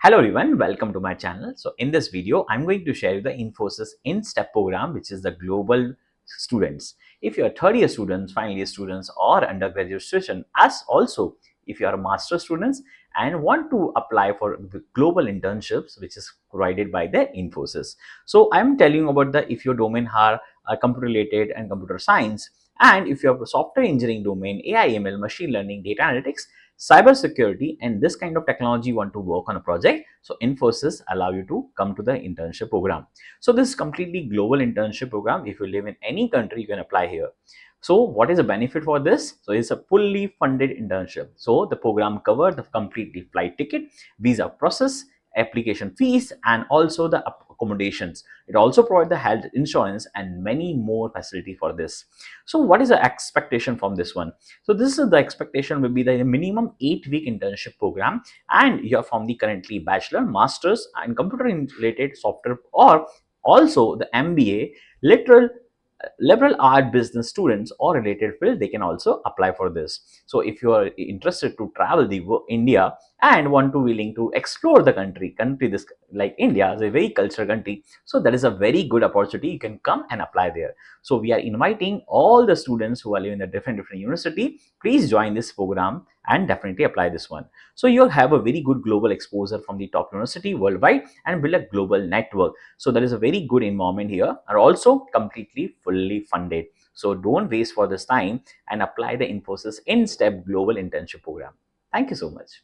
Hello everyone, welcome to my channel. So in this video, I'm going to share you the Infosys InStep program, which is the global students. If you're third year students, final year students or undergraduate student, as also if you are master students and want to apply for the global internships, which is provided by the Infosys. So I'm telling you about the if your domain are computer related and computer science, and if you have a software engineering domain, AI, ML, machine learning, data analytics, cybersecurity and this kind of technology you want to work on a project, so Infosys allow you to come to the internship program. So this is completely global internship program. If you live in any country, you can apply here. So what is the benefit for this? So it's a fully funded internship. So the program covers the completely flight ticket, visa process, application fees, and also the accommodations. It also provides the health insurance and many more facility for this. So what is the expectation from this one? So this is the expectation will be the minimum 8-week internship program, and you're from the currently bachelor, masters, and computer related software, or also the MBA, literal liberal art business students or related field, they can also apply for this. So if you are interested to travel the India and want to willing to explore the country this like India is a very cultural country, so that is a very good opportunity. You can come and apply there. So we are inviting all the students who are living in a different university, please join this program and definitely apply this one. So you'll have a very good global exposure from the top university worldwide and build a global network. So there is a very good environment here, are also completely fully funded. So don't waste for this time and apply the Infosys InStep Global Internship Program. Thank you so much.